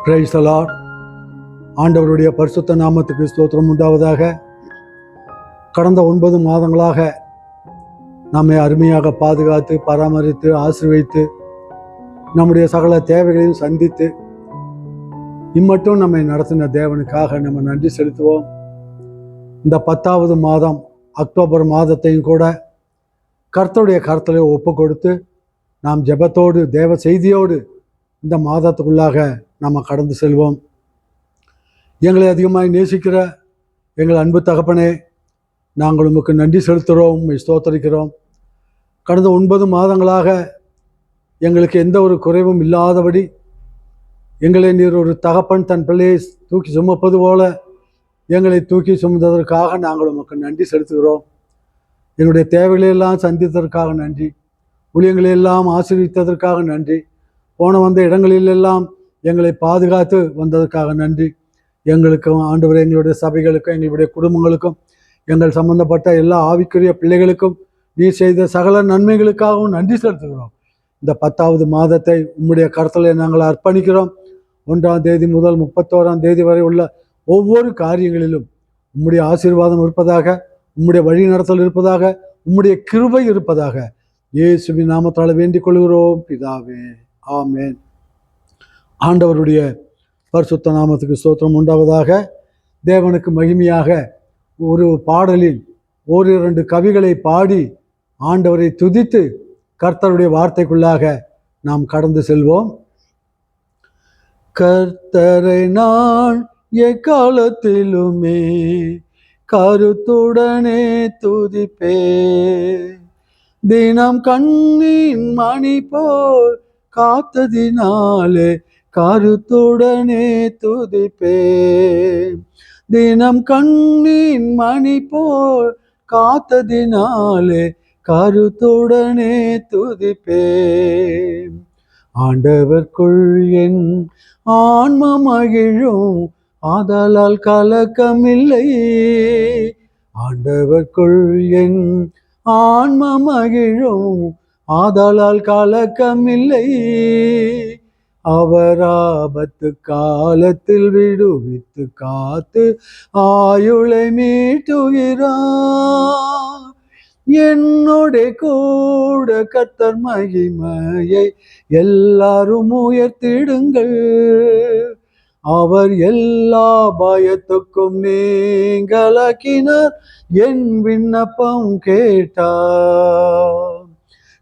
Price the Lord. ஆண்டவருடைய பரிசுத்த நாமத்துக்கு ஸ்தோத்திரம் உண்டாவதாக. கடந்த 9 மாதங்களாக நம்மை அருமையாக பாதுகாத்து பராமரித்து ஆசீர்வதித்து நம்முடைய சகல தேவைகளையும் சந்தித்து இம்மட்டும் நம்மை நடத்தின தேவனுக்காக நம்ம நன்றி செலுத்துவோம். இந்த 10வது மாதம் அக்டோபர் மாதத்தையும் கூட கர்த்தருடைய கருத்திலே ஒப்பு கொடுத்து நாம் ஜெபத்தோடு தேவ செய்தியோடு இந்த மாதத்துக்குள்ளாக நாம் கடந்து செல்வோம். எங்களை அதிகமாக நேசிக்கிற எங்கள் அன்பு தகப்பனே, நாங்கள் உமக்கு நன்றி செலுத்துகிறோம், ஸ்தோத்தரிக்கிறோம். கடந்த 9 மாதங்களாக எங்களுக்கு எந்த ஒரு குறைவும் இல்லாதபடி எங்களை நீர் ஒரு தகப்பன் தன் பிள்ளையை தூக்கி சுமப்பது போல எங்களை தூக்கி சுமந்ததற்காக நாங்கள் உமக்கு நன்றி செலுத்துகிறோம். எங்களுடைய தேவைகளையெல்லாம் சந்தித்ததற்காக நன்றி, ஊழியங்களையெல்லாம் ஆசீர்வித்ததற்காக நன்றி, போன வந்த இடங்களிலெல்லாம் எங்களை பாதுகாத்து வந்ததற்காக நன்றி. எங்களுக்கும் ஆண்டவரே, எங்களுடைய சபைகளுக்கும் எங்களுடைய குடும்பங்களுக்கும் எங்கள் சம்பந்தப்பட்ட எல்லா ஆவிக்குரிய பிள்ளைகளுக்கும் நீ செய்த சகல நன்மைகளுக்காகவும் நன்றி செலுத்துகிறோம். இந்த 10வது மாதத்தை உம்முடைய கருத்திலே நாங்கள் அர்ப்பணிக்கிறோம். 1ஆம் தேதி முதல் 31ஆம் தேதி வரை உள்ள ஒவ்வொரு காரியங்களிலும் உம்முடைய ஆசீர்வாதம் இருப்பதாக, உம்முடைய வழி நடத்தல் இருப்பதாக, உம்முடைய கிருபை இருப்பதாக இயேசுவின் நாமத்தால் வேண்டிக் கொள்கிறோம் பிதாவே, ஆமென். ஆண்டவருடைய பரிசுத்த நாமத்துக்கு ஸ்தோத்திரம் உண்டாவதாக. தேவனுக்கு மகிமையாக ஒரு பாடலில் 1-2 கவிகளை பாடி ஆண்டவரை துதித்து கர்த்தருடைய வார்த்தைக்குள்ளாக நாம் கடந்து செல்வோம். கர்த்தரை நான் எக்காலத்திலுமே கருத்துடனே துதிப்பே, தினம் கண்ணின் மணி போல் காத்ததினாலே கருத்துடனே துதிப்பே, தினம் கண்ணின் மணி போல் காத்ததினாலே கருத்துடனே துதிப்பே. ஆண்டவர்க்குள் என் ஆன்ம மகிழும், ஆதலால் கலக்கமில்லை. ஆண்டவர்க்குள் என் ஆன்ம மகிழும், ஆதலால் கலக்கமில்லை. அவர் ஆபத்து காலத்தில் விடுவித்து காத்து ஆயுளை மீட்டுகிறார். என்னோட கூட கர்த்தர் மகிமையை எல்லாரும் உயர்த்திடுங்கள். அவர் எல்லா பயத்துக்கும் நீங்களாக்கினார், என் விண்ணப்பம் கேட்டார்.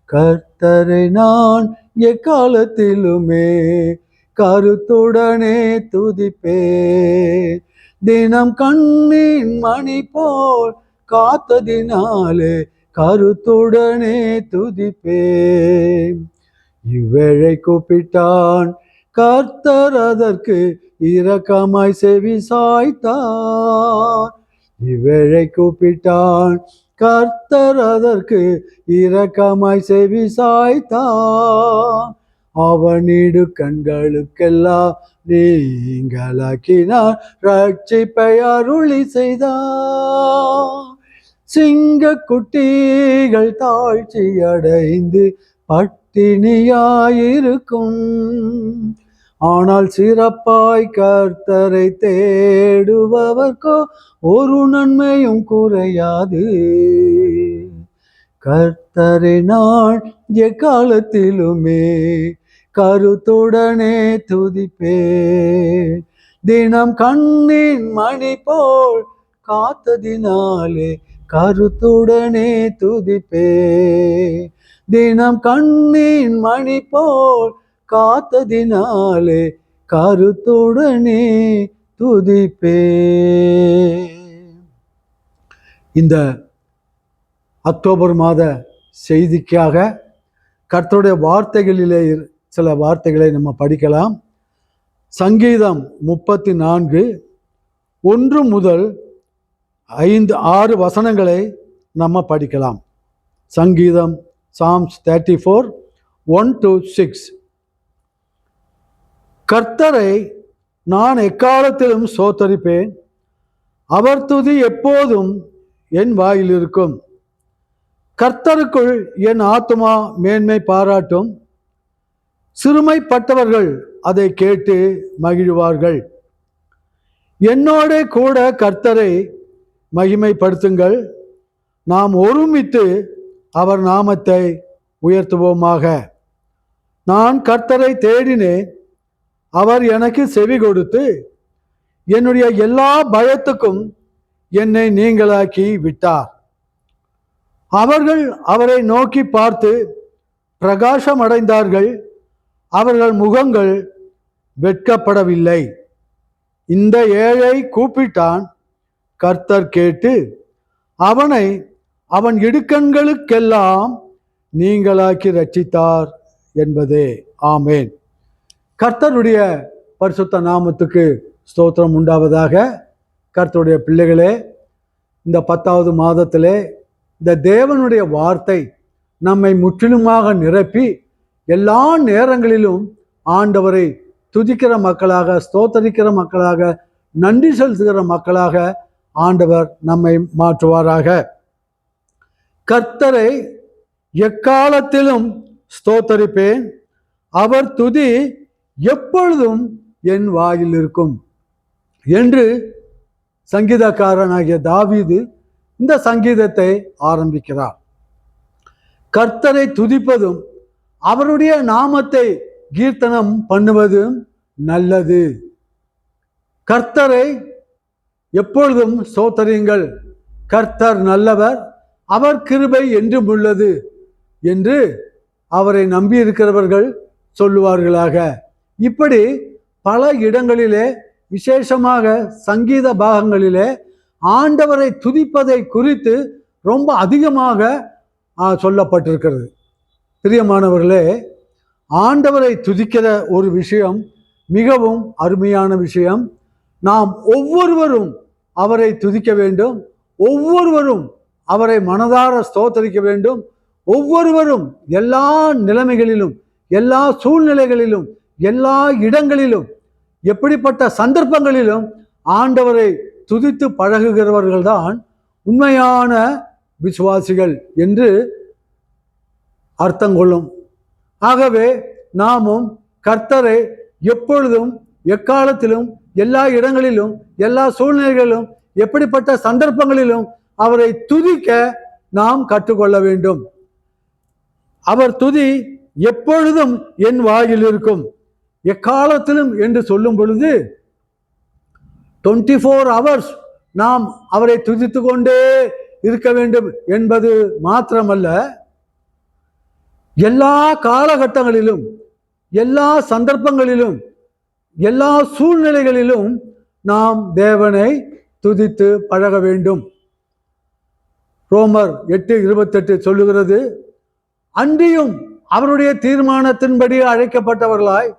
கர்த்தரை நான் எக்காலத்திலுமே கருத்துடனே துதிப்பே, தினம் கண்ணின் மணி போல் காத்ததினாலே கருத்துடனே துதிப்பே. இவ்வேளை கூப்பிட்டான் கர்த்தர், அதற்கு இரக்கமாய் செவி சாய்த்தார். இவ்வேளை கூப்பிட்டான் கர்த்தர், அதற்கு இரக்கமாய் செவி சாய்த்தார். அவனிடு கண்களுக்கெல்லாம் நீங்களாக்கினார், ரட்சிப்பை அருளி செய்தார். சிங்க குட்டிகள் தாழ்ச்சி அடைந்து பட்டினியாயிருக்கும், ஆனால் சிறப்பாய் கர்த்தரை தேடுபவர்க்கோ ஒரு நன்மையும் குறையாது. கர்த்தரை நான் எக்காலத்திலுமே கருத்துடனே துதிப்பே, தினம் கண்ணின் மணி போல் காத்ததினாலே கருத்துடனே துதிப்பே, தினம் கண்ணின் மணி போல் காத்ததினாலே கருத்துடனே துதிப்பே. இந்த அக்டோபர் மாத செய்திக்காக கர்த்தருடைய வார்த்தைகளிலே சில வார்த்தைகளை நம்ம படிக்கலாம். சங்கீதம் 34 1 முதல் 5-6 வசனங்களை நம்ம படிக்கலாம். சங்கீதம் சாம்ஸ் 34 1-6. கர்த்தரை நான் எக்காலத்திலும் ஸ்தோத்தரிப்பேன், அவர் துதி எப்போதும் என் வாயில் இருக்கும். கர்த்தருக்குள் என் ஆத்துமா மேன்மை பாராட்டும். சிறுமைப்பட்டவர்கள் அதை கேட்டு மகிழ்வார்கள். என்னோட கூட கர்த்தரை மகிமைப்படுத்துங்கள். நாம் ஒருமித்து அவர் நாமத்தை உயர்த்துவோமாக. நான் கர்த்தரை தேடினேன், அவர் எனக்கு செவி கொடுத்து என்னுடைய எல்லா பயத்துக்கும் என்னை நீங்களாக்கி விட்டார். அவர்கள் அவரை நோக்கி பார்த்து பிரகாசம் அடைந்தார்கள், அவர்கள் முகங்கள் வெட்கப்படவில்லை. இந்த ஏழை கூப்பிட்டான், கர்த்தர் கேட்டு அவனை அவன் இடுக்கண்களுக்கெல்லாம் நீங்களாக்கி ரட்சித்தார் என்பதே. ஆமேன். கர்த்தருடைய பரிசுத்த நாமத்துக்கு ஸ்தோத்திரம் உண்டாவதாக. கர்த்தருடைய பிள்ளைகளே, இந்த 10வது மாதத்திலே இந்த தேவனுடைய வார்த்தை நம்மை முற்றிலுமாக நிரப்பி எல்லா நேரங்களிலும் ஆண்டவரை துதிக்கிற மக்களாக, ஸ்தோத்தரிக்கிற மக்களாக, நன்றி செலுத்துகிற மக்களாக ஆண்டவர் நம்மை மாற்றுவாராக. கர்த்தரை எக்காலத்திலும் ஸ்தோத்தரிப்பேன், அவர் துதி எப்பொழுதும் என் வாயில் இருக்கும் என்று சங்கீதக்காரனாகிய தாவீது இந்த சங்கீதத்தை ஆரம்பிக்கிறார். கர்த்தரை துதிப்பதும் அவருடைய நாமத்தை கீர்த்தனம் பண்ணுவதும் நல்லது. கர்த்தரை எப்பொழுதும் ஸ்தோத்தரியுங்கள், கர்த்தர் நல்லவர், அவர் கிருபை என்றும் உள்ளது என்று அவரை நம்பியிருக்கிறவர்கள் சொல்லுவார்களாக. இப்படி பல இடங்களிலே, விசேஷமாக சங்கீத பாகங்களிலே ஆண்டவரை துதிப்பதை குறித்து ரொம்ப அதிகமாக சொல்லப்பட்டிருக்கிறது. பிரியமானவர்களே, ஆண்டவரை துதிக்கிற ஒரு விஷயம் மிகவும் அருமையான விஷயம். நாம் ஒவ்வொருவரும் அவரை துதிக்க வேண்டும், ஒவ்வொருவரும் அவரை மனதார ஸ்தோத்தரிக்க வேண்டும். ஒவ்வொருவரும் எல்லா நிலைமைகளிலும், எல்லா சூழ்நிலைகளிலும், எல்லா இடங்களிலும், எப்படிப்பட்ட சந்தர்ப்பங்களிலும் ஆண்டவரை துதித்து பழகுகிறவர்கள்தான் உண்மையான விசுவாசிகள் என்று அர்த்தம் கொள்ளும். ஆகவே நாமும் கர்த்தரை எப்பொழுதும், எக்காலத்திலும், எல்லா இடங்களிலும், எல்லா சூழ்நிலைகளிலும், எப்படிப்பட்ட சந்தர்ப்பங்களிலும் அவரை துதிக்க நாம் கற்றுக்கொள்ள வேண்டும். அவர் துதி எப்பொழுதும் என் வாயில் இருக்கும். எக்காலத்திலும் என்று சொல்லும் பொழுது 24 hours நாம் அவரை துதித்து கொண்டே இருக்க வேண்டும் என்பது மாத்திரமல்ல, எல்லா காலகட்டங்களிலும், எல்லா சந்தர்ப்பங்களிலும், எல்லா சூழ்நிலைகளிலும் நாம் தேவனை துதித்து பழக வேண்டும். ரோமர் 8:28 சொல்லுகிறது, அன்றியும் அவருடைய தீர்மானத்தின்படி அழைக்கப்பட்டவர்களாய்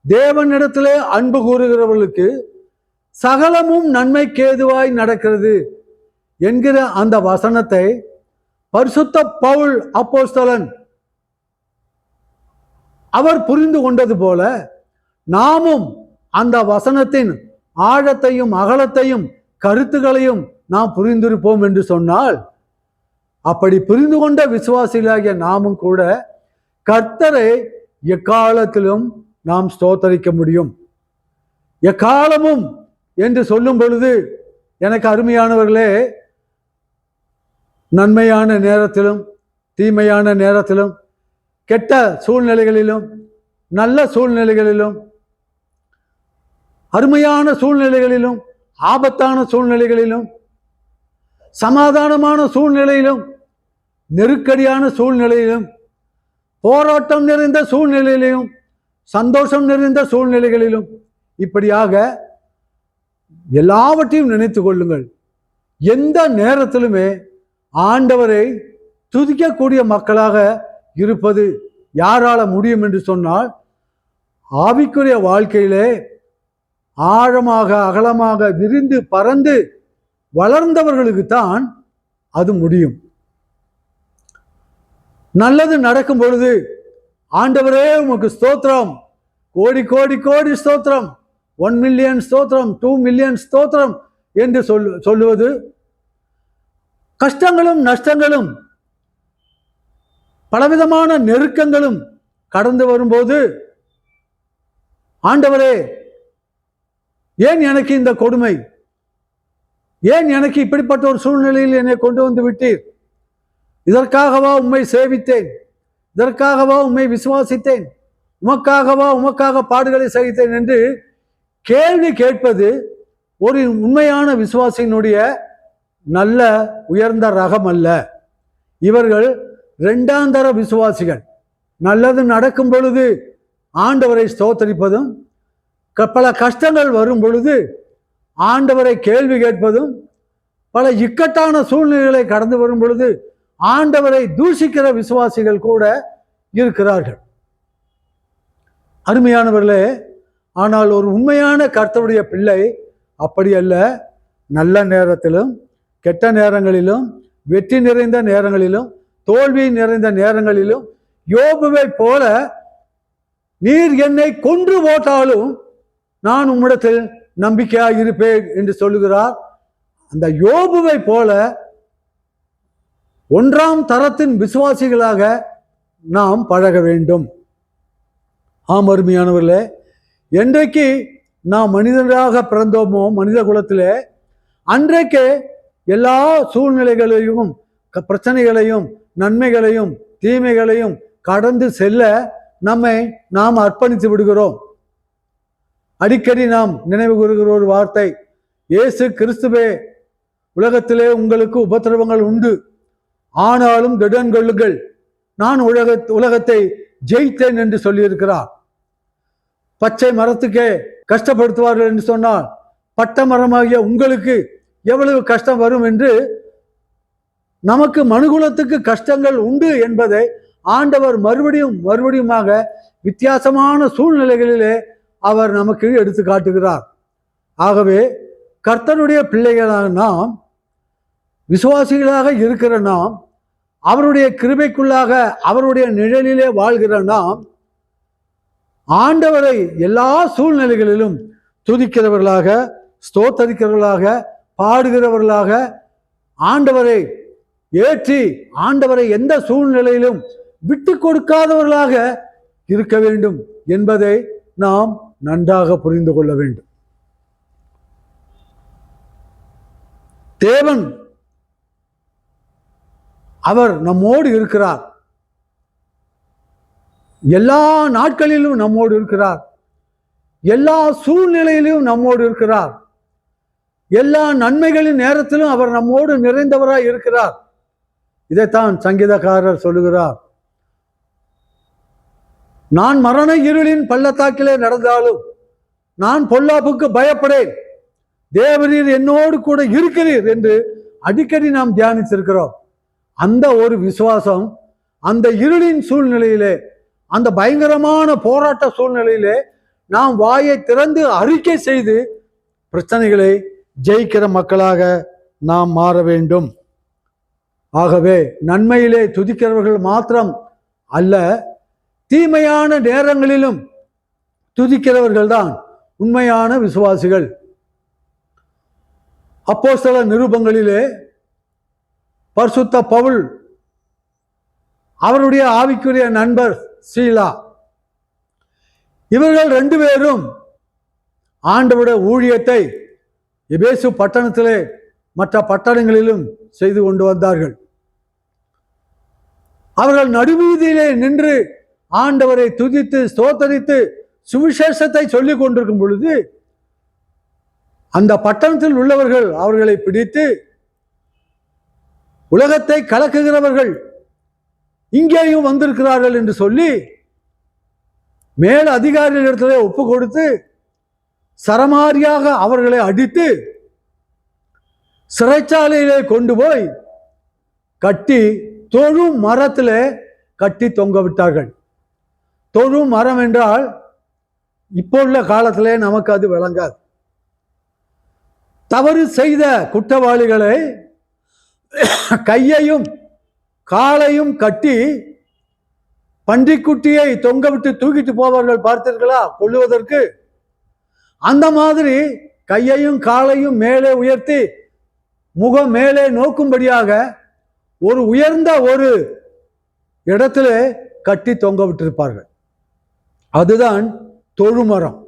தேவனிடத்திலே அன்பு கூறுகிறவர்களுக்கு சகலமும் நன்மைக்கேதுவாய் நடக்கிறது என்கிற அந்த வசனத்தை பரிசுத்த பவுல் அப்போஸ்தலன் அவர் புரிந்து கொண்டது போல நாமும் அந்த வசனத்தின் ஆழத்தையும் அகலத்தையும் கருத்துக்களையும் நாம் புரிந்திருப்போம் என்று சொன்னால், அப்படி புரிந்து கொண்ட விசுவாசிகளாகிய நாமும் கூட கர்த்தரை எக்காலத்திலும் நாம் ஸ்தோத்தரிக்க முடியும். எக்காலமும் என்று சொல்லும் பொழுது எனக்கு அருமையானவர்களே, நன்மையான நேரத்திலும், தீமையான நேரத்திலும், கெட்ட சூழ்நிலைகளிலும், நல்ல சூழ்நிலைகளிலும், அருமையான சூழ்நிலைகளிலும், ஆபத்தான சூழ்நிலைகளிலும், சமாதானமான சூழ்நிலையிலும், நெருக்கடியான சூழ்நிலையிலும், போராட்டம் நிறைந்த சூழ்நிலையிலும், சந்தோஷம் நிறைந்த சூழ்நிலைகளிலும், இப்படியாக எல்லாவற்றையும் நினைத்து கொள்ளுங்கள். எந்த நேரத்திலுமே ஆண்டவரை துதிக்கக்கூடிய மக்களாக இருப்பது யாரால முடியும் என்று சொன்னால், ஆவிக்குரிய வாழ்க்கையிலே ஆழமாக, அகலமாக, விரிந்து பறந்து வளர்ந்தவர்களுக்கு தான் அது முடியும். நல்லது நடக்கும் பொழுது ஆண்டவரே உமக்கு ஸ்தோத்திரம், கோடி கோடி கோடி ஸ்தோத்திரம், 1 மில்லியன் ஸ்தோத்திரம், 2 மில்லியன் ஸ்தோத்திரம் என்று சொல்லுவது, கஷ்டங்களும் நஷ்டங்களும் பலவிதமான நெருக்கங்களும் கடந்து வரும்போது ஆண்டவரே, ஏன் எனக்கு இந்த கொடுமை? ஏன் எனக்கு இப்படிப்பட்ட ஒரு சூழ்நிலையில் என்னை கொண்டு வந்து விட்டீர்? இதற்காகவா உம்மை சேவித்தேன்? இதற்காகவா உம்மை விசுவாசித்தேன்? உமக்காக பாடுகளை சகித்தேன் என்று கேள்வி கேட்பது ஒரு உண்மையான விசுவாசியினுடைய நல்ல உயர்ந்த ரகம் அல்ல. இவர்கள் இரண்டாந்தர விசுவாசிகள். நல்லது நடக்கும் பொழுது ஆண்டவரை ஸ்தோத்தரிப்பதும், பல கஷ்டங்கள் வரும் பொழுது ஆண்டவரை கேள்வி கேட்பதும், பல இக்கட்டான சூழ்நிலைகளை கடந்து வரும் பொழுது ஆண்டவரை தூஷிக்கிற விசுவாசிகள் கூட இருக்கிறார்கள். அருமையானவர்களே, ஆனால் ஒரு உண்மையான கர்த்தருடைய பிள்ளை அப்படி அல்ல. நல்ல நேரத்திலும் கெட்ட நேரங்களிலும், வெற்றி நிறைந்த நேரங்களிலும் தோல்வி நிறைந்த நேரங்களிலும் யோபுவை போல நீர் என்னை கொன்று போட்டாலும் நான் உம்மிடத்தில் நம்பிக்கையாக இருப்பேன் என்று சொல்லுகிறார். அந்த யோபுவை போல ஒன்றாம் தரத்தின் விசுவாசிகளாக நாம் பழக வேண்டும். ஆம் அருமையானவர்களே, என்றைக்கு நாம் மனிதராக பிறந்தோமோ மனித குலத்திலே, அன்றைக்கு எல்லா சூழ்நிலைகளையும் பிரச்சனைகளையும் நன்மைகளையும் தீமைகளையும் கடந்து செல்ல நாம் அர்ப்பணித்து விடுகிறோம். அடிக்கடி நாம் நினைவு கூறுகிற ஒரு வார்த்தை, இயேசு கிறிஸ்துவே, உலகத்திலே உங்களுக்கு உபத்திரவங்கள் உண்டு, ஆனாலும் திடன் கொள்ளுங்கள், நான் உலகத்தை ஜெயித்தேன் என்று சொல்லியிருக்கிறார். பச்சை மரத்துக்கே கஷ்டப்படுத்துவார்கள் என்று சொன்னால் பட்ட மரமாகிய உங்களுக்கு எவ்வளவு கஷ்டம் வரும் என்று, நமக்கு மனுகுலத்துக்கு கஷ்டங்கள் உண்டு என்பதை ஆண்டவர் மறுபடியுமாக வித்தியாசமான சூழ்நிலைகளிலே அவர் நமக்கு எடுத்து காட்டுகிறார். ஆகவே கர்த்தருடைய பிள்ளைகளாக நாம், விசுவாசிகளாக இருக்கிற நாம், அவருடைய கிருபைக்குள்ளாக அவருடைய நிழலிலே வாழ்கிற நாம், ஆண்டவரை எல்லா சூழ்நிலைகளிலும் துதிக்கிறவர்களாக, ஸ்தோத்தரிக்கிறவர்களாக, பாடுகிறவர்களாக, ஆண்டவரை ஏற்றி ஆண்டவரை எந்த சூழ்நிலையிலும் விட்டு கொடுக்காதவர்களாக இருக்க வேண்டும் என்பதை நாம் நன்றாக புரிந்து கொள்ள வேண்டும். தேவன் அவர் நம்மோடு இருக்கிறார். எல்லா நாட்களிலும் நம்மோடு இருக்கிறார். எல்லா சூழ்நிலையிலும் நம்மோடு இருக்கிறார். எல்லா நன்மைகளின் நேரத்திலும் அவர் நம்மோடு நிறைந்தவராய் இருக்கிறார். இதைத்தான் சங்கீதக்காரர் சொல்லுகிறார், நான் மரண இருளின் பள்ளத்தாக்கிலே நடந்தாலும் நான் பொல்லாப்புக்கு பயப்படேன், தேவரீர் என்னோடு கூட இருக்கிறீர் என்று அடிக்கடி நாம் தியானித்திருக்கிறோம். அந்த ஒரு விசுவாசம் அந்த இருளின் சூழ்நிலையிலே, அந்த பயங்கரமான போராட்ட சூழ்நிலையிலே நாம் வாயை திறந்து அறிக்கை செய்து பிரச்சனைகளை ஜெயிக்கிற மக்களாக நாம் மாற வேண்டும். ஆகவே நன்மையிலே துதிக்கிறவர்கள் மாத்திரம் அல்ல, தீமையான நேரங்களிலும் துதிக்கிறவர்கள் தான் உண்மையான விசுவாசிகள். அப்போஸ்தல நிருபங்களிலே பரிசுத்த பவுல், அவருடைய ஆவிக்குரிய நண்பர் சீலா, இவர்கள் 2 பேரும் ஆண்டவருடைய ஊழியத்தை எபேசு பட்டணத்திலே மற்ற பட்டணங்களிலும் செய்து கொண்டு வந்தார்கள். அவர்கள் நடுவீதியிலே நின்று ஆண்டவரை துதித்து ஸ்தோத்தரித்து சுவிசேஷத்தை சொல்லிக் கொண்டிருக்கும் பொழுது அந்த பட்டணத்தில் உள்ளவர்கள் அவர்களை பிடித்து, உலகத்தை கலக்குகிறவர்கள் இங்கேயும் வந்திருக்கிறார்கள் என்று சொல்லி மேல் அதிகாரிகளிடத்திலே ஒப்பு கொடுத்து சரமாரியாக அவர்களை அடித்து சிறைச்சாலையிலே கொண்டு போய் கட்டி தொழு மரத்திலே கட்டி தொங்க விட்டார்கள். தொழு மரம் என்றால் இப்போ உள்ள காலத்திலே நமக்கு அது விளங்காது. தவறு செய்த குற்றவாளிகளை கையையும் காலையும் கட்டி பன்றிக்குட்டியை தொங்க விட்டு தூக்கிட்டு போவார்கள், பார்த்தீர்களா, கொல்லுவதற்கு. அந்த மாதிரி கையையும் காலையும் மேலே உயர்த்தி முகம் மேலே நோக்கும்படியாக ஒரு உயர்ந்த ஒரு இடத்துல கட்டி தொங்க விட்டிருப்பார்கள். அதுதான் தொழுமரம்.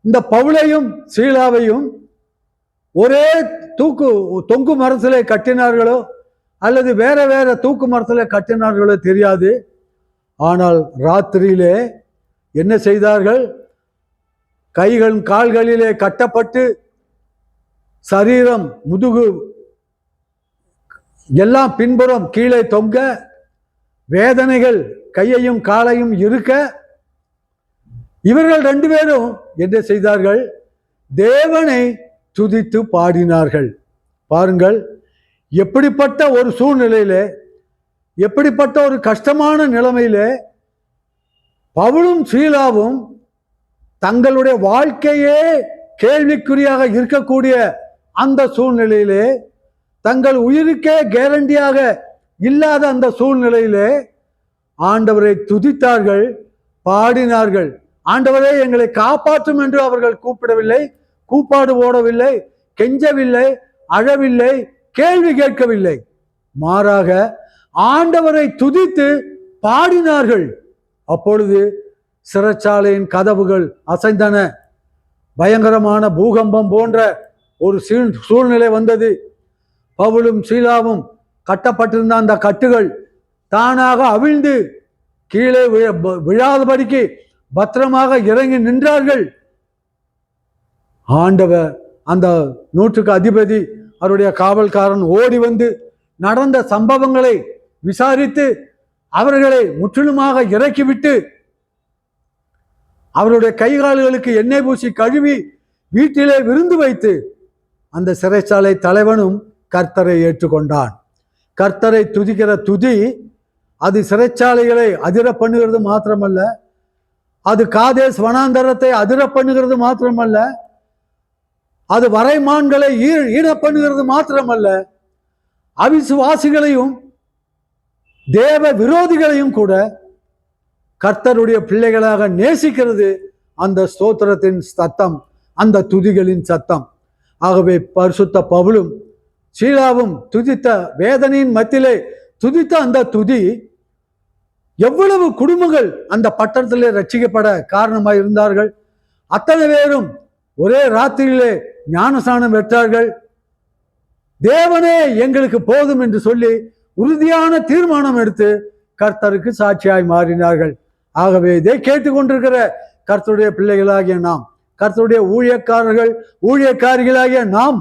இந்த பவுலையும் சீலாவையும் ஒரே தொங்கு மரத்திலே கட்டினார்களோ அல்லது வேற வேற தூக்கு மரத்திலே கட்டினார்களோ தெரியாது. ஆனால் ராத்திரியிலே என்ன செய்தார்கள்? கைகள் கால்களிலே கட்டப்பட்டு சரீரம் முதுகு எல்லாம் பின்புறம் கீழே தொங்க, வேதனைகள் கையையும் காலையும் இருக்க, இவர்கள் 2 பேரும் என்ன செய்தார்கள்? தேவனை துதித்து பாடினார்கள். பாருங்கள், எப்படிப்பட்ட ஒரு சூழ்நிலையிலே, எப்படிப்பட்ட ஒரு கஷ்டமான நிலைமையிலே பவுலும் சீலாவும் தங்களுடைய வாழ்க்கையே கேள்விக்குறியாக இருக்கக்கூடிய அந்த சூழ்நிலையிலே, தங்கள் உயிருக்கே கேரண்டியாக இல்லாத அந்த சூழ்நிலையிலே ஆண்டவரை துதித்தார்கள், பாடினார்கள். ஆண்டவரே எங்களை காப்பாற்றும் என்று அவர்கள் கூப்பிடவில்லை, கூப்பாடு போடவில்லை, கெஞ்சவில்லை, அழவில்லை, கேள்வி கேட்கவில்லை. மாறாக ஆண்டவரை துதித்து பாடினார்கள். அப்பொழுது சிறைச்சாலையின் கதவுகள் அசைந்தன. பயங்கரமான பூகம்பம் போன்ற ஒரு சூழ்நிலை வந்தது. பவுலும் சீலாவும் கட்டப்பட்டிருந்த அந்த கட்டுகள் தானாக அவிழ்ந்து கீழே விழாதபடிக்கு பத்திரமாக இறங்கி நின்றார்கள். ஆண்டவர் அந்த 100க்கு அதிபதி அவருடைய காவல்காரன் ஓடி வந்து நடந்த சம்பவங்களை விசாரித்து அவர்களை முற்றிலுமாக இறக்கிவிட்டு அவருடைய கைகால்களுக்கு எண்ணெய் பூசி கழுவி வீட்டிலே விருந்து வைத்து அந்த சிறைச்சாலை தலைவனும் கர்த்தரை ஏற்றுக்கொண்டான். கர்த்தரை துதிக்கிற துதி அது சிறைச்சாலைகளை அதிர பண்ணுகிறது மாத்திரமல்ல, அது காதேஸ் வனாந்தரத்தை அதிர பண்ணுகிறது மாத்திரமல்ல, அது வரைமான்களை ஈட பண்ணுகிறது மாத்திரமல்ல, அவிசுவாசிகளையும் தேவ விரோதிகளையும் கூட கர்த்தருடைய பிள்ளைகளாக நேசிக்கிறது அந்த ஸ்தோத்திரத்தின் சத்தம், அந்த துதிகளின் சத்தம். ஆகவே பரிசுத்த பவுலும் சீலாவும் துதித்த வேதனையின் மத்தியிலே துதித்த அந்த துதி எவ்வளவு குடும்பங்கள் அந்த பட்டணத்திலே ரட்சிக்கப்பட காரணமாக இருந்தார்கள். அத்தனை பேரும் ஒரே ராத்திரியிலே ஞானஸ்நானம் பெற்றார்கள். தேவனே எங்களுக்கு போதும் என்று சொல்லி உறுதியான தீர்மானம் எடுத்து கர்த்தருக்கு சாட்சியாய் மாறினார்கள். ஆகவே இதை கேட்டுக்கொண்டிருக்கிற கர்த்தருடைய பிள்ளைகளாகிய நாம், கர்த்தருடைய ஊழியக்காரிகளாகிய நாம்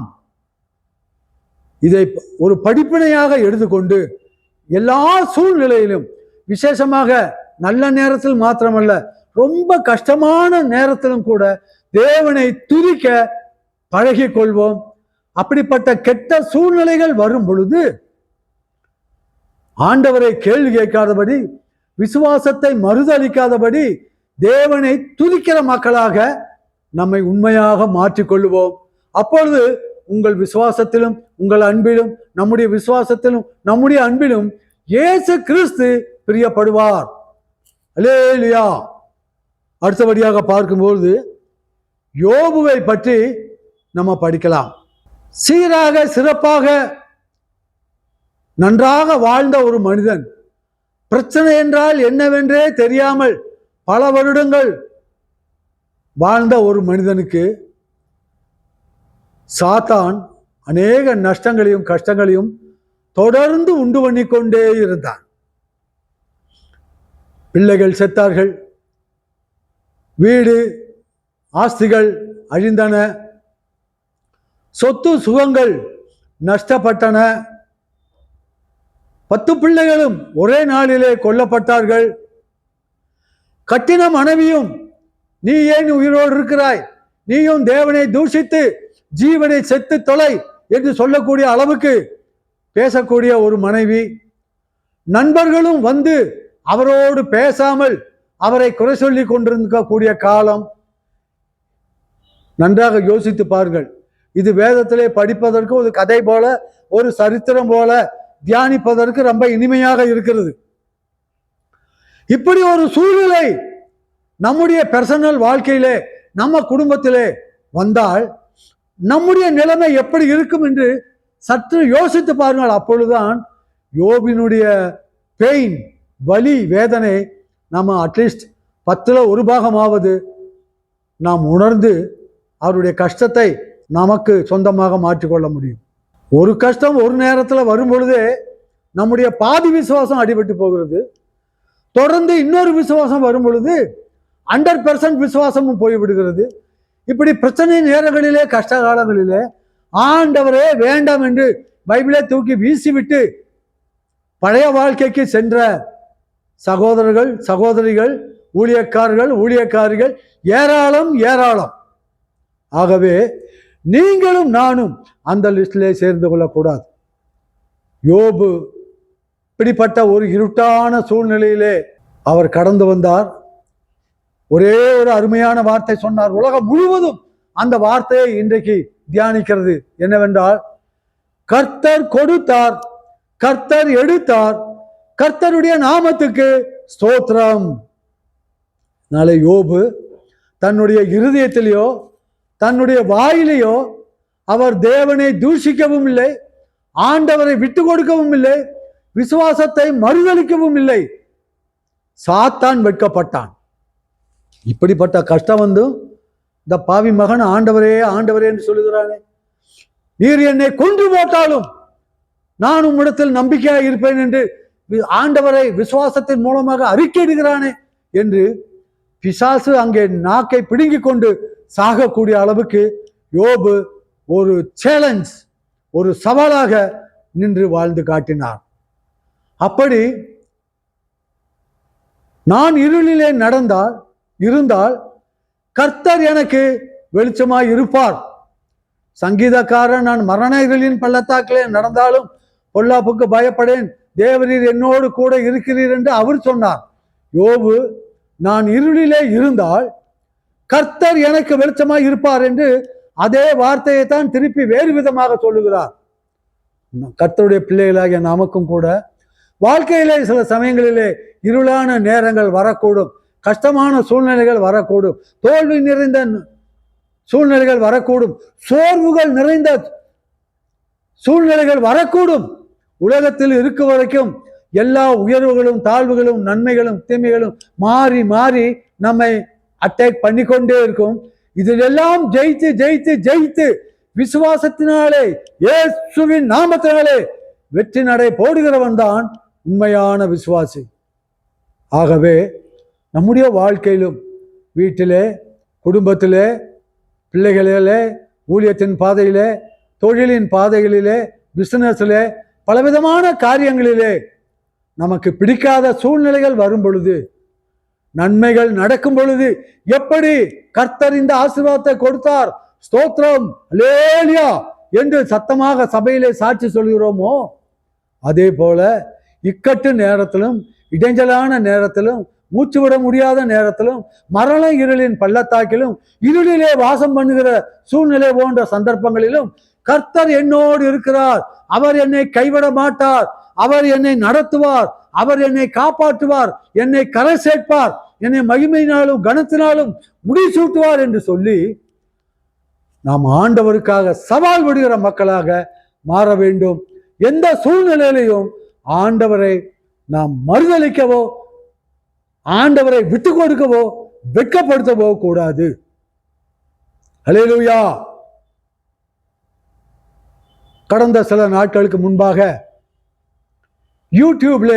இதை ஒரு படிப்பினையாக எடுத்துக்கொண்டு எல்லா சூழ்நிலையிலும், விசேஷமாக நல்ல நேரத்தில் மாத்திரமல்ல, ரொம்ப கஷ்டமான நேரத்திலும் கூட தேவனை துதிக்க பழகி கொள்வோம். அப்படிப்பட்ட கெட்ட சூழ்நிலைகள் வரும் பொழுது ஆண்டவரை கேள்வி கேட்காதபடி, விசுவாசத்தை மறுதளிக்காதபடி தேவனை துதிக்கிற மக்களாக நம்மை உண்மையாக மாற்றிக்கொள்ளுவோம். அப்பொழுது உங்கள் விசுவாசத்திலும் உங்கள் அன்பிலும் நம்முடைய விசுவாசத்திலும் நம்முடைய அன்பிலும் இயேசு கிறிஸ்து பிரியப்படுவார். அல்லேலூயா. அடுத்தபடியாக பார்க்கும்போது யோபுவை பற்றி நம்ம படிக்கலாம். சீராக சிறப்பாக நன்றாக வாழ்ந்த ஒரு மனிதன், பிரச்சனை என்றால் என்னவென்றே தெரியாமல் பல வருடங்கள் வாழ்ந்த ஒரு மனிதனுக்கு சாத்தான் அநேக நஷ்டங்களையும் கஷ்டங்களையும் தொடர்ந்து உண்டு பண்ணி கொண்டே இருந்தான். பிள்ளைகள் செத்தார்கள், வீடு ஆஸ்திகள் அழிந்தன, சொத்து சுகங்கள் நஷ்டப்பட்டன, 10 பிள்ளைகளும் ஒரே நாளிலே கொல்லப்பட்டார்கள். கட்டின மனைவியும் நீ ஏன் உயிரோடு இருக்கிறாய், நீயும் தேவனை தூஷித்து ஜீவனை செத்து தொலை என்று சொல்லக்கூடிய அளவுக்கு பேசக்கூடிய ஒரு மனைவி, நண்பர்களும் வந்து அவரோடு பேசாமல் அவரை குறை சொல்லி கொண்டிருக்கக்கூடிய காலம். நன்றாக யோசித்து பாருங்கள். இது வேதத்திலே படிப்பதற்கு ஒரு கதை போல, ஒரு சரித்திரம் போல தியானிப்பதற்கு ரொம்ப இனிமையாக இருக்கிறது. இப்படி ஒரு சூழ்நிலை நம்முடைய பர்சனல் வாழ்க்கையிலே, நம்ம குடும்பத்திலே வந்தால் நம்முடைய நிலைமை எப்படி இருக்கும் என்று சற்று யோசித்து பாருங்கள். அப்பொழுதுதான் யோபினுடைய பெயின், வலி, வேதனை நம்ம அட்லீஸ்ட் 10ல் 1 பாகமாவது நாம் உணர்ந்து அவருடைய கஷ்டத்தை நமக்கு சொந்தமாக மாற்றிக்கொள்ள முடியும். ஒரு கஷ்டம் ஒரு நேரத்தில் வரும் பொழுதே நம்முடைய பாதி விசுவாசம் அடிபட்டு போகிறது. தொடர்ந்து இன்னொரு விசுவாசம் வரும் பொழுது 100% விசுவாசமும் போய்விடுகிறது. இப்படி பிரச்சனை நேரங்களிலே, கஷ்ட காலங்களிலே ஆண்டவரே வேண்டாம் என்று பைபிளை தூக்கி வீசிவிட்டு பழைய வாழ்க்கைக்கு சென்ற சகோதரர்கள், சகோதரிகள், ஊழியக்காரிகள் ஏராளம் ஏராளம். ஆகவே நீங்களும் நானும் அந்த லிஸ்டிலே சேர்ந்து கொள்ளக்கூடாது. யோபு இப்படிப்பட்ட ஒரு இருட்டான சூழ்நிலையிலே அவர் கடந்து வந்தார். ஒரே ஒரு அருமையான வார்த்தை சொன்னார். உலகம் முழுவதும் அந்த வார்த்தையை இன்றைக்கு தியானிக்கிறது. என்னவென்றால், கர்த்தர் கொடுத்தார், கர்த்தர் எடுத்தார், கர்த்தருடைய நாமத்துக்கு ஸ்தோத்திரம். நாளை யோபு தன்னுடைய இருதயத்திலேயோ தன்னுடைய வாயிலேயோ அவர் தேவனை தூஷிக்கவும் இல்லை, ஆண்டவரை விட்டு கொடுக்கவும் இல்லை, விசுவாசத்தை மறுதளிக்கவும் இல்லை. சாத்தான் வெட்கப்பட்டான். இப்படிப்பட்ட கஷ்டம் வந்து இந்த பாவி மகன் ஆண்டவரே ஆண்டவரே என்று சொல்லுகிறானே, நீர் என்னை கொன்று போட்டாலும் நான் உம்மிடத்தில் நம்பிக்கையாக இருப்பேன் என்று ஆண்டவரை விசுவாசத்தின் மூலமாக அறிக்கையிடுகிறானே என்று பிசாசு அங்கே நாக்கை பிடுங்கி கொண்டு சாகக்கூடிய அளவுக்கு யோபு ஒரு சேலஞ்ச், ஒரு சவாலாக நின்று வாழ்ந்து காட்டினார். அப்படி நான் இருளிலே இருந்தால் கர்த்தர் எனக்கு வெளிச்சமாய் இருப்பார். சங்கீதக்காரன், நான் மரண இருளின் பள்ளத்தாக்கிலே நடந்தாலும் பொல்லாப்புக்கு பயப்படேன், தேவரீர் என்னோடு கூட இருக்கிறீர் என்று அவர் சொன்னார். யோபு நான் இருளிலே இருந்தால் கர்த்தர் எனக்கு வெளிச்சமாய் இருப்பார் என்று அதே வார்த்தையை தான் திருப்பி வேறு விதமாக சொல்லுகிறார். கர்த்தருடைய பிள்ளைகளாகிய நமக்கும் கூட வாழ்க்கையிலே சில சமயங்களிலே இருளான நேரங்கள் வரக்கூடும், கஷ்டமான சூழ்நிலைகள் வரக்கூடும், தோல்வி நிறைந்த சூழ்நிலைகள் வரக்கூடும், சோர்வுகள் நிறைந்த சூழ்நிலைகள் வரக்கூடும். உலகத்தில் இருக்க வரைக்கும் எல்லா உயர்வுகளும் தாழ்வுகளும் நன்மைகளும் தீமைகளும் மாறி மாறி நம்மை அட்டாக் பண்ணிக்கொண்டே இருக்கும். இதிலெல்லாம் ஜெயித்து ஜெயித்து ஜெயித்து விசுவாசத்தினாலே, இயேசுவின் நாமத்தினாலே வெற்றி நடை போடுகிறவன் தான் உண்மையான விசுவாசி. ஆகவே நம்முடைய வாழ்க்கையிலும், வீட்டிலே, குடும்பத்திலே, பிள்ளைகளிலே, ஊழியத்தின் பாதையிலே, தொழிலின் பாதைகளிலே, பிசினஸிலே, பலவிதமான காரியங்களிலே நமக்கு பிடிக்காத சூழ்நிலைகள் வரும் பொழுது, நன்மைகள் நடக்கும் பொழுது எப்படி கர்த்தர் இந்த ஆசீர்வாதத்தை கொடுத்தார், ஸ்தோத்திரம் அல்லேலூயா என்று சத்தமாக சபையிலே சாட்சி சொல்கிறோமோ, அதே போல இக்கட்டு நேரத்திலும், இடைஞ்சலான நேரத்திலும், மூச்சு விட முடியாத நேரத்திலும், மரண இருளின் பள்ளத்தாக்கிலும், இருளிலே வாசம் பண்ணுகிற சூழ்நிலை போன்ற சந்தர்ப்பங்களிலும் கர்த்தர் என்னோடு இருக்கிறார், அவர் என்னை கைவிட மாட்டார், அவர் என்னை நடத்துவார், அவர் என்னை காப்பாற்றுவார், என்னை கரை சேர்ப்பார், என்னை மகிமையினாலும் கனத்தினாலும் முடிசூட்டுவார் என்று சொல்லி நாம் ஆண்டவருக்காக சவால் விடுகிற மக்களாக மாற வேண்டும். எந்த சூழ்நிலையிலையும் ஆண்டவரை நாம் மறுதளிக்கவோ, ஆண்டவரை விட்டு கொடுக்கவோ, வெட்கப்படுத்தவோ கூடாது. அல்லேலூயா. கடந்த சில நாட்களுக்கு முன்பாக யூடியூப்ல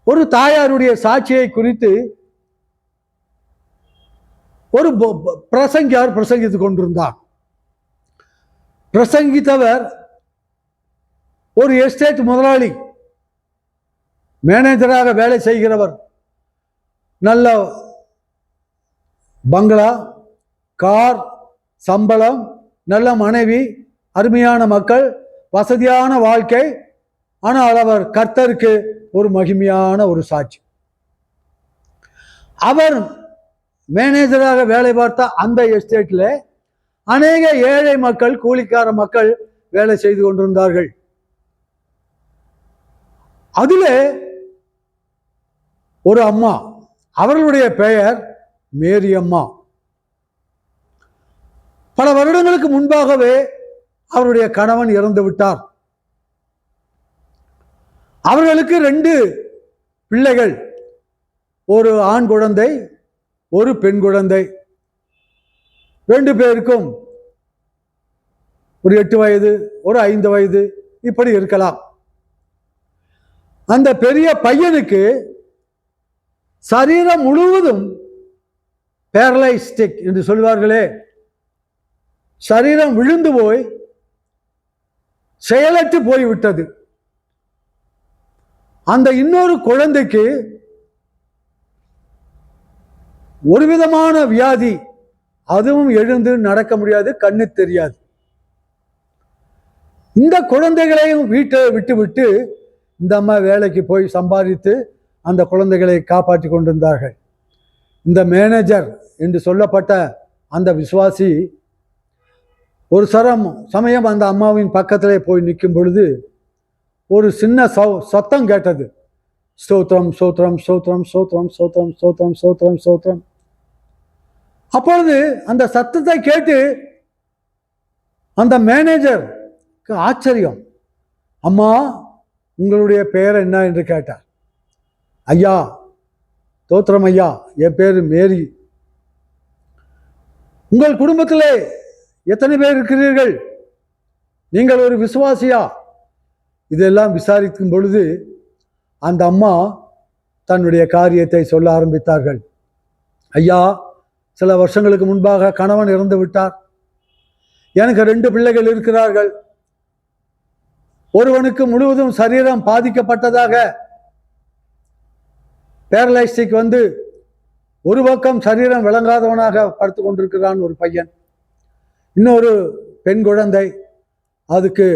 ஒரு தாயாருடைய சாட்சியை குறித்து ஒரு பிரசங்கியார் பிரசங்கித்துக் கொண்டிருந்தார். பிரசங்கித்தவர் ஒரு எஸ்டேட் முதலாளி, மேனேஜராக வேலை செய்கிறவர். நல்ல பங்களா, கார், சம்பளம், நல்ல மனைவி, அருமையான மக்கள், வசதியான வாழ்க்கை. ஆனால் அவர் கர்த்தருக்கு ஒரு மகிமையான ஒரு சாட்சி. அவர் மேனேஜராக வேலை பார்த்த அந்த எஸ்டேட்ல அநேக ஏழை மக்கள், கூலிக்கார மக்கள் வேலை செய்து கொண்டிருந்தார்கள். அதில் ஒரு அம்மா, அவர்களுடைய பெயர் மேரி அம்மா. பல வருடங்களுக்கு முன்பாகவே அவருடைய கணவன் இறந்து விட்டார். அவர்களுக்கு 2 பிள்ளைகள், ஒரு ஆண் குழந்தை, ஒரு பெண் குழந்தை. 2 பேருக்கும் ஒரு 8 வயது, ஒரு 5 வயது இப்படி இருக்கலாம். அந்த பெரிய பையனுக்கு சரீரம் முழுவதும் பேரலைஸ்டிக் என்று சொல்வார்களே, சரீரம் விழுந்து போய் செயலற்று போய்விட்டது. அந்த இன்னொரு குழந்தைக்கு ஒரு விதமான வியாதி, அதுவும் எழுந்து நடக்க முடியாது, கண்ணு தெரியாது. இந்த குழந்தைகளையும் வீட்டை விட்டு இந்த அம்மா வேலைக்கு போய் சம்பாதித்து அந்த குழந்தைகளை காப்பாற்றி கொண்டிருந்தார்கள். இந்த மேனேஜர் என்று சொல்லப்பட்ட அந்த விசுவாசி ஒரு சமயம் அந்த அம்மாவின் பக்கத்திலே போய் நிற்கும் பொழுது ஒரு சின்ன சத்தம் கேட்டது. ஸ்தோத்திரம் ஸ்தோத்திரம் ஸ்தோத்திரம் ஸ்தோத்திரம் ஸ்தோத்திரம் ஸ்தோத்திரம் ஸ்தோத்திரம் ஸ்தோத்திரம். அப்பொழுது அந்த சத்தத்தை கேட்டு அந்த மேனேஜருக்கு ஆச்சரியம். அம்மா, உங்களுடைய பெயர் என்ன என்று கேட்டார். ஐயா, ஸ்தோத்திரம் ஐயா, என் பேர் மேரி. உங்கள் குடும்பத்திலே எத்தனை பேர் இருக்கிறீர்கள்? நீங்கள் ஒரு விசுவாசியா? இதெல்லாம் விசாரிக்கும் பொழுது அந்த அம்மா தன்னுடைய காரியத்தை சொல்ல ஆரம்பித்தார்கள். ஐயா, சில வருஷங்களுக்கு முன்பாக கணவன் இறந்து விட்டார். எனக்கு 2 பிள்ளைகள் இருக்கிறார்கள். ஒருவனுக்கு முழுவதும் சரீரம் பாதிக்கப்பட்டதாக பேரலைஸ்டிக் வந்து ஒரு பக்கம் சரீரம் விளங்காதவனாக படுத்து கொண்டிருக்கிறான் ஒரு பையன். இன்னொரு பெண் குழந்தை, அதுக்கு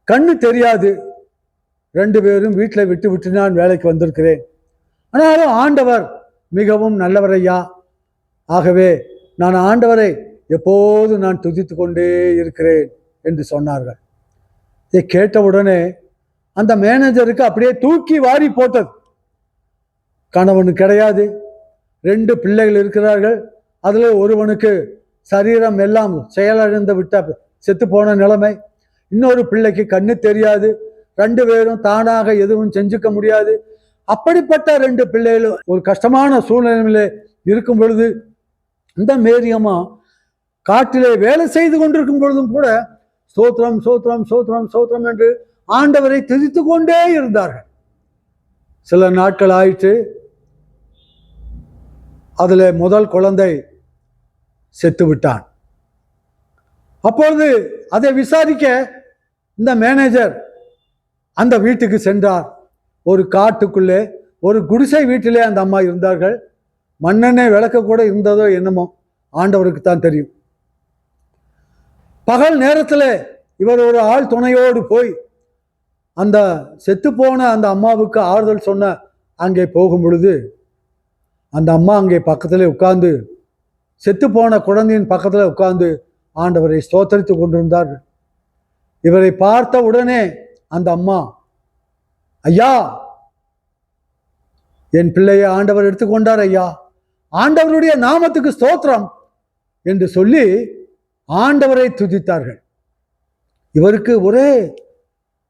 கண்ணு தெரியாது. 2 பேரும் வீட்டில் விட்டு நான் வேலைக்கு வந்திருக்கிறேன். ஆனாலும் ஆண்டவர் மிகவும் நல்லவரையா. ஆகவே நான் ஆண்டவரை எப்போது நான் துதித்து கொண்டே இருக்கிறேன் என்று சொன்னார்கள். இதை கேட்டவுடனே அந்த மேனேஜருக்கு அப்படியே தூக்கி வாரி போட்டது. கணவனு கிடையாது, 2 பிள்ளைகள் இருக்கிறார்கள். அதில் ஒருவனுக்கு சரீரம் எல்லாம் செயலிழந்து விட்ட செத்து போன நிலைமை. இன்னொரு பிள்ளைக்கு கண்ணு தெரியாது. 2 பேரும் தானாக எதுவும் செஞ்சுக்க முடியாது. அப்படிப்பட்ட 2 பிள்ளைகளும் ஒரு கஷ்டமான சூழ்நிலையில இருக்கும் பொழுது இந்த மேரியம்மா காட்டிலே வேலை செய்து கொண்டிருக்கும் பொழுதும் கூட ஸ்தோத்திரம் ஸ்தோத்திரம் ஸ்தோத்திரம் ஸ்தோத்திரம் என்று ஆண்டவரை துதித்து கொண்டே இருந்தார்கள். சில நாட்கள் ஆயிற்று. அதுல முதல் குழந்தை செத்து விட்டான். அப்பொழுது அதை விசாரிக்க இந்த மேனேஜர் அந்த வீட்டுக்கு சென்றார். ஒரு காட்டுக்குள்ளே ஒரு குடிசை வீட்டிலே அந்த அம்மா இருந்தார்கள். மண்ணெண்ணெய் விளக்க கூட இருந்ததோ என்னமோ, ஆண்டவருக்கு தான் தெரியும். பகல் நேரத்தில் இவர் ஒரு ஆள் துணையோடு போய் அந்த செத்து போன அந்த அம்மாவுக்கு ஆறுதல் சொன்ன அங்கே போகும் பொழுது அந்த அம்மா அங்கே பக்கத்திலே உட்கார்ந்து, செத்து போன குழந்தையின் பக்கத்தில் உட்கார்ந்து ஆண்டவரை ஸ்தோத்தரித்து கொண்டிருந்தார்கள். இவரை பார்த்த உடனே அந்த அம்மா, ஐயா, என் பிள்ளையை ஆண்டவர் எடுத்துக்கொண்டார் ஐயா, ஆண்டவருடைய நாமத்துக்கு ஸ்தோத்திரம் என்று சொல்லி ஆண்டவரை துதித்தார்கள். இவருக்கு ஒரே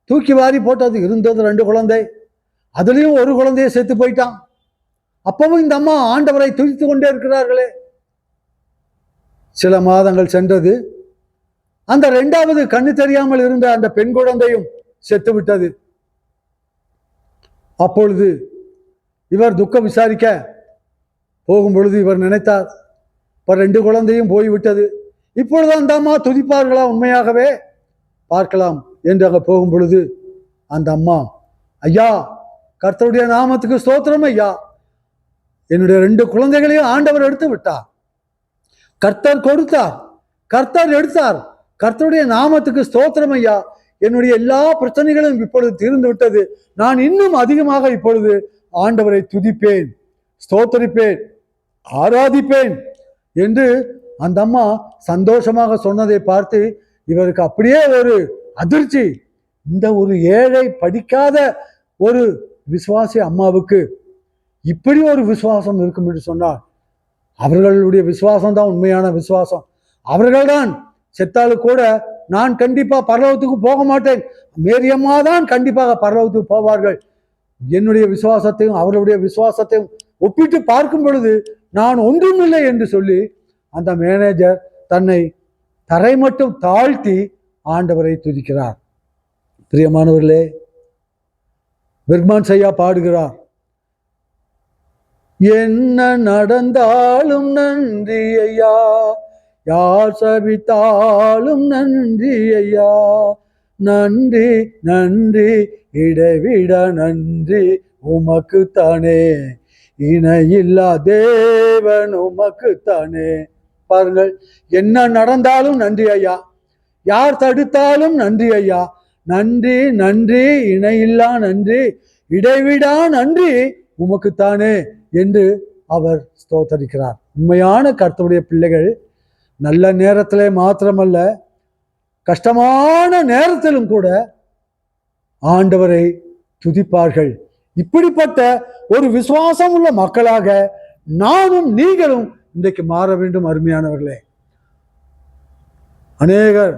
தூக்கி வாரி போட்டது. இருந்தது 2 குழந்தை, அதுலேயும் ஒரு குழந்தைய செத்து போயிட்டான். அப்பவும் இந்த அம்மா ஆண்டவரை துதித்து கொண்டே இருக்கிறார்களே. சில மாதங்கள் சென்றது. அந்த 2வது கண்ணு தெரியாமல் இருந்த அந்த பெண் குழந்தையும் செத்து விட்டது. அப்பொழுது இவர் துக்கம் விசாரிக்க போகும் பொழுது இவர் நினைத்தார், இப்ப 2 குழந்தையும் போய்விட்டது, இப்பொழுது அந்த அம்மா துதிப்பார்களா உண்மையாகவே, பார்க்கலாம் என்று அங்க போகும் பொழுது அந்த அம்மா, ஐயா, கர்த்தருடைய நாமத்துக்கு ஸ்தோத்திரம் ஐயா, என்னுடைய 2 குழந்தைகளையும் ஆண்டவர் எடுத்து விட்டார். கர்த்தர் கொடுத்தார், கர்த்தர் எடுத்தார், கர்த்தருடைய நாமத்துக்கு ஸ்தோத்திரம் ஐயா, என்னுடைய எல்லா பிரச்சனைகளும் இப்பொழுது தீர்ந்து விட்டது. நான் இன்னும் அதிகமாக இப்பொழுது ஆண்டவரை துதிப்பேன், ஸ்தோத்தரிப்பேன், ஆராதிப்பேன் என்று அந்த அம்மா சந்தோஷமாக சொன்னதை பார்த்து இவருக்கு அப்படியே ஒரு அதிர்ச்சி. இந்த ஒரு ஏழை படிக்காத ஒரு விசுவாசி அம்மாவுக்கு இப்படி ஒரு விசுவாசம் இருக்கும் என்று சொன்னார். அவர்களுடைய விசுவாசம் தான் உண்மையான விசுவாசம். அவர்கள்தான் செத்தாலு கூட நான் கண்டிப்பா பரலோகத்துக்கு போக மாட்டேன், மேரியம்மா தான் கண்டிப்பாக பரலோகத்துக்கு போவார்கள். என்னுடைய விசுவாசத்தையும் அவர்களுடைய விசுவாசத்தையும் ஒப்பிட்டு பார்க்கும் பொழுது நான் ஒன்றுமில்லை என்று சொல்லி அந்த மேனேஜர் தன்னை தரை மட்டும் தாழ்த்தி ஆண்டவரை துதிக்கிறார். பிரியமானவர்களே, பெர்க்மான் ஐயா பாடுகிறார், என்ன நடந்தாலும் நன்றி ஐயா, யார் சபித்தாலும் நன்றி ஐயா, நன்றி நன்றி இடைவிட நன்றி உமக்குத்தானே, இணையில்லா தேவன் உமக்குத்தானே. பாருங்கள், என்ன நடந்தாலும் நன்றி ஐயா, யார் தடுத்தாலும் நன்றி ஐயா, நன்றி நன்றி இணையில்லா நன்றி இடைவிடா நன்றி உமக்குத்தானே என்று அவர் ஸ்தோத்தரிக்கிறார். உண்மையான கர்த்தருடைய பிள்ளைகள் நல்ல நேரத்திலே மாத்திரமல்ல, கஷ்டமான நேரத்திலும் கூட ஆண்டவரை துதிப்பார்கள். இப்படிப்பட்ட ஒரு விசுவாசம் உள்ள மக்களாக நானும் நீங்களும் இன்றைக்கு மாற வேண்டும். அருமையானவர்களே, அநேகர்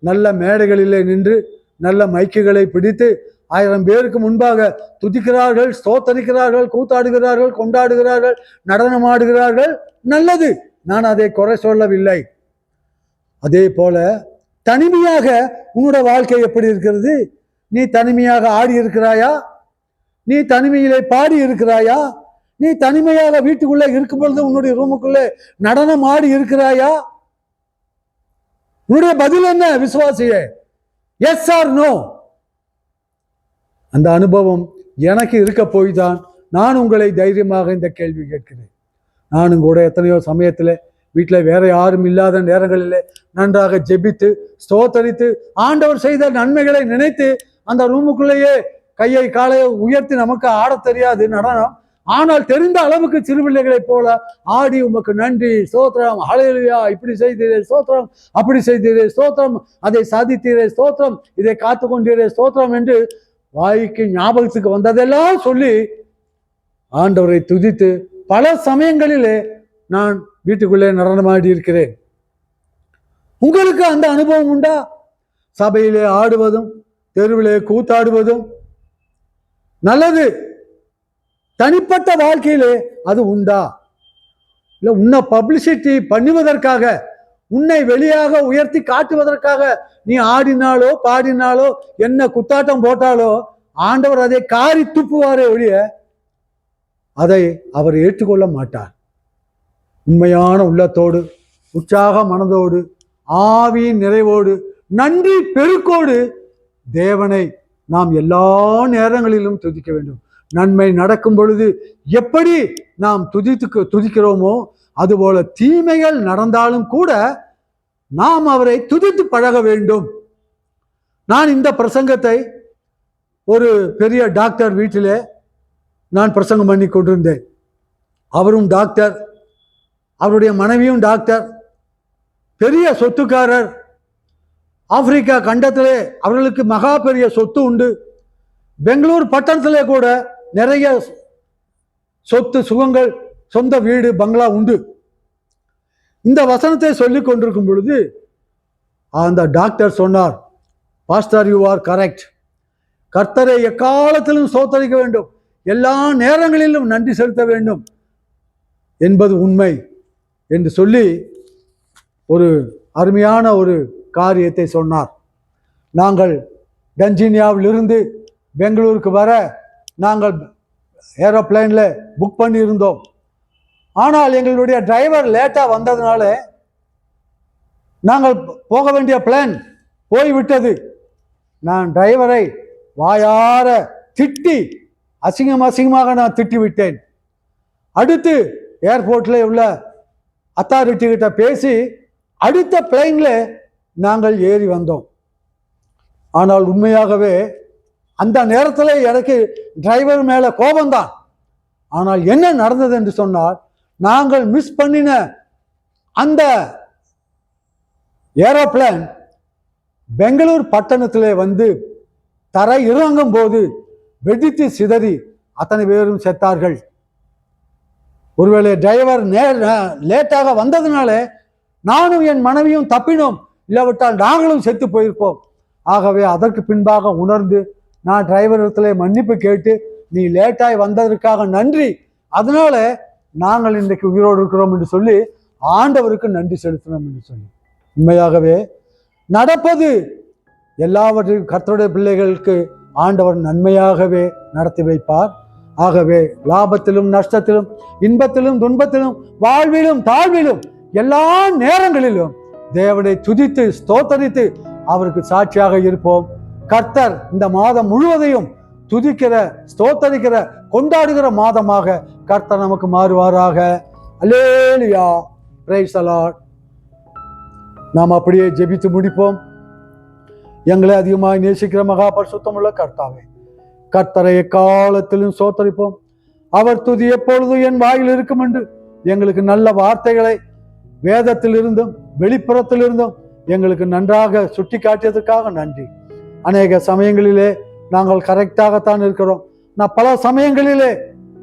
நல்ல மேடைகளிலே நின்று நல்ல மைக்குகளை பிடித்து 1000 பேருக்கு முன்பாக துதிக்கிறார்கள், ஸ்தோத்தரிக்கிறார்கள், கூத்தாடுகிறார்கள், கொண்டாடுகிறார்கள், நடனமாடுகிறார்கள். நல்லது, நான் அதை குறை சொல்லவில்லை. அதே போல தனிமையாக உன்னோட வாழ்க்கை எப்படி இருக்கிறது? நீ தனிமையாக ஆடி இருக்கிறாயா? நீ தனிமையிலே பாடி இருக்கிறாயா? நீ தனிமையாக வீட்டுக்குள்ளே இருக்கும் பொழுது உன்னுடைய ரூமுக்குள்ளே நடனம் ஆடி இருக்கிறாயா? உன்னுடைய பதில் என்ன விசுவாசியே? Yes or no? அந்த அனுபவம் எனக்கு இருக்க போய் தான் நான் உங்களை தைரியமாக இந்த கேள்வி கேட்கிறேன். நானும் கூட எத்தனையோ சமயத்தில் வீட்டில் வேற யாரும் இல்லாத நேரங்களிலே நன்றாக ஜெபித்து ஸ்தோத்தரித்து ஆண்டவர் செய்த நன்மைகளை நினைத்து அந்த ரூமுக்குள்ளேயே கையை காலையை உயர்த்தி, நமக்கு ஆடத் தெரியாது நடனம், ஆனால் தெரிந்த அளவுக்கு சிறுபிள்ளைகளைப் போல ஆடி உமக்கு நன்றி ஸ்தோத்திரம், ஹல்லேலூயா, இப்படி செய்தீரே ஸ்தோத்திரம், அப்படி செய்தீரே ஸ்தோத்திரம், அதை சாதித்தீரே ஸ்தோத்திரம், இதை காத்து கொண்டீரே ஸ்தோத்திரம் என்று வாய்க்கு ஞாபகத்துக்கு வந்ததெல்லாம் சொல்லி ஆண்டவரை துதித்து பல சமயங்களிலே நான் வீட்டுக்குள்ளே நடனமாடி இருக்கிறேன். உங்களுக்கு அந்த அனுபவம் உண்டா? சபையிலே ஆடுவதும் தெருவிலே கூத்தாடுவதும் நல்லது. தனிப்பட்ட வாழ்க்கையிலே அது உண்டா? இல்லை உன்னை பப்ளிசிட்டி பண்ணுவதற்காக, உன்னை வெளியாக உயர்த்தி காட்டுவதற்காக நீ ஆடினாலோ பாடினாலோ என்ன குத்தாட்டம் போட்டாலோ ஆண்டவர் அதை காரி துப்புவாரே ஒழிய அதை அவர் ஏற்றுக்கொள்ள மாட்டார். உண்மையான உள்ளத்தோடு, உற்சாக மனதோடு, ஆவியின் நிறைவோடு, நன்றி பெருக்கோடு தேவனை நாம் எல்லா நேரங்களிலும் துதிக்க வேண்டும். நன்மை நடக்கும் பொழுது எப்படி நாம் துதிக்கிறோமோ அதுபோல தீமைகள் நடந்தாலும் கூட நாம் அவரை துதித்து பழக வேண்டும். நான் இந்த பிரசங்கத்தை ஒரு பெரிய டாக்டர் வீட்டிலே நான் பிரசங்கம் பண்ணி கொண்டிருந்தேன். அவரும் டாக்டர், அவருடைய மனைவியும் டாக்டர், பெரிய சொத்துக்காரர். ஆப்பிரிக்கா கண்டத்திலே அவர்களுக்கு மகா பெரிய சொத்து உண்டு. பெங்களூர் பட்டணத்திலே கூட நிறைய சொத்து சுகங்கள், சொந்த வீடு பங்களா உண்டு. இந்த வசனத்தை சொல்லிக் கொண்டிருக்கும் பொழுது அந்த டாக்டர் சொன்னார், பாஸ்டர் யூ ஆர் கரெக்ட், கர்த்தரை எக்காலத்திலும் ஸ்தோத்தரிக்க வேண்டும், எல்லா நேரங்களிலும் நன்றி செலுத்த வேண்டும் என்பது உண்மை என்று சொல்லி ஒரு அருமையான ஒரு காரியத்தை சொன்னார். நாங்கள் டன்ஜினியாவிலிருந்து பெங்களூருக்கு வர நாங்கள் ஏரோப்ளைனில் புக் பண்ணியிருந்தோம். ஆனால் எங்களுடைய டிரைவர் லேட்டாக வந்ததுனால நாங்கள் போக வேண்டிய பிளான் போய்விட்டது. நான் டிரைவரை வாயார திட்டி அசிங்கமாக நான் திட்டி விட்டேன். அடுத்து ஏர்போர்ட்டில் உள்ள அத்தாரிட்டி கிட்ட பேசி அடுத்த பிளைனில் நாங்கள் ஏறி வந்தோம். ஆனால் உண்மையாகவே அந்த நேரத்தில் எனக்கு டிரைவர் மேலே கோபம்தான். ஆனால் என்ன நடந்தது என்று சொன்னால், நாங்கள் மிஸ் பண்ணின அந்த ஏரோப்ளேன் பெங்களூர் பட்டணத்திலே வந்து தரை இறங்கும் போது வெடித்து சிதறி அத்தனை பேரும் செத்தார்கள். ஒருவேளை டிரைவர் லேட்டாக வந்ததுனால நானும் என் மனைவியும் தப்பினோம், இல்லாவிட்டால் நாங்களும் செத்து போயிருப்போம். ஆகவே அதற்கு பின்பாக உணர்ந்து நான் டிரைவரிடத்துல மன்னிப்பு கேட்டு, நீ லேட்டாய் வந்ததற்காக நன்றி, அதனால நாங்கள் இன்றைக்கு உயிரோடு இருக்கிறோம் என்று சொல்லி ஆண்டவருக்கு நன்றி செலுத்தணும் என்று சொல்லி. உண்மையாகவே நடப்பது எல்லாவற்றையும் கர்த்தருடைய பிள்ளைகளுக்கு ஆண்டவர் நன்மையாகவே நடத்தி வைப்பார். ஆகவே லாபத்திலும் நஷ்டத்திலும் இன்பத்திலும் துன்பத்திலும் வாழ்விலும் தாழ்விலும் எல்லா நேரங்களிலும் தேவனை துதித்து ஸ்தோத்தரித்து அவருக்கு சாட்சியாக இருப்போம். கர்த்தர் இந்த மாதம் முழுவதையும் துதிக்கிற, ஸ்தோத்தரிக்கிற, கொண்டாடுகிற மாதமாக கர்த்தர் நமக்கு மாறுவாராக. அல்லேலூயா, பிரைஸ் தி லார்ட். நாம் அப்படியே ஜெபித்து முடிப்போம். எங்களை அதிகமாக நேசிக்கிற மகா பரிசுத்தமுள்ள கர்த்தாவே, கர்த்தரை எக்காலத்திலும் ஸ்தோத்தரிப்போம். அவர் துதி எப்பொழுதும் என் வாயில் இருக்கும் என்று எங்களுக்கு நல்ல வார்த்தைகளை வேதத்தில் இருந்தும் வெளிப்புறத்தில் இருந்தும் எங்களுக்கு நன்றாக சுட்டி காட்டியதற்காக நன்றி. அநேக சமயங்களிலே நாங்கள் கரெக்டாகத்தான் இருக்கிறோம். பல சமயங்களிலே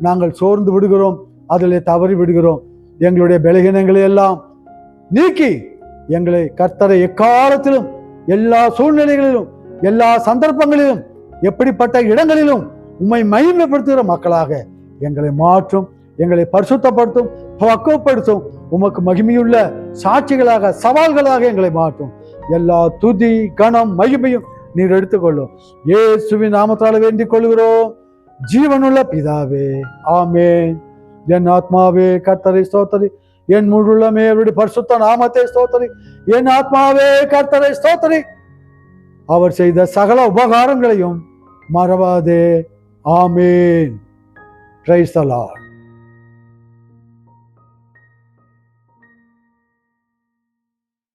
நாங்கள் சோர்ந்து விடுகிறோம், அதிலே தவறி விடுகிறோம். எங்களுடைய பலகீனங்களை எல்லாம் நீக்கி எங்களை கர்த்தரை எக்காலத்திலும் எல்லா சூழ்நிலைகளிலும் எல்லா சந்தர்ப்பங்களிலும் எப்படிப்பட்ட இடங்களிலும் உம்மை மகிமைப்படுத்துகிற மக்களாக எங்களை மாற்றும், எங்களை பரிசுத்தப்படுத்தும், பக்குவப்படுத்தும். உமக்கு மகிமையுள்ள சாட்சிகளாக, சவால்களாக எங்களை மாற்றும். எல்லா துதி கனம் மகிமையும் நீர் எடுத்துக்கொள்ளும். இயேசுவின் நாமத்தால் வேண்டிக் கொள்கிறோம் ஜீவனுள்ள பிதாவே, ஆமென். என் ஆத்மாவே கர்த்தரை ஸ்தோத்தரி, என் முழுமே அவருடைய பரிசுத்த நாமத்தை ஸ்தோத்தரி. என் ஆத்மாவே கர்த்தரை ஸ்தோத்தரி, அவர் செய்த சகல உபகாரங்களையும் மறவாதே. ஆமென். Praise the Lord.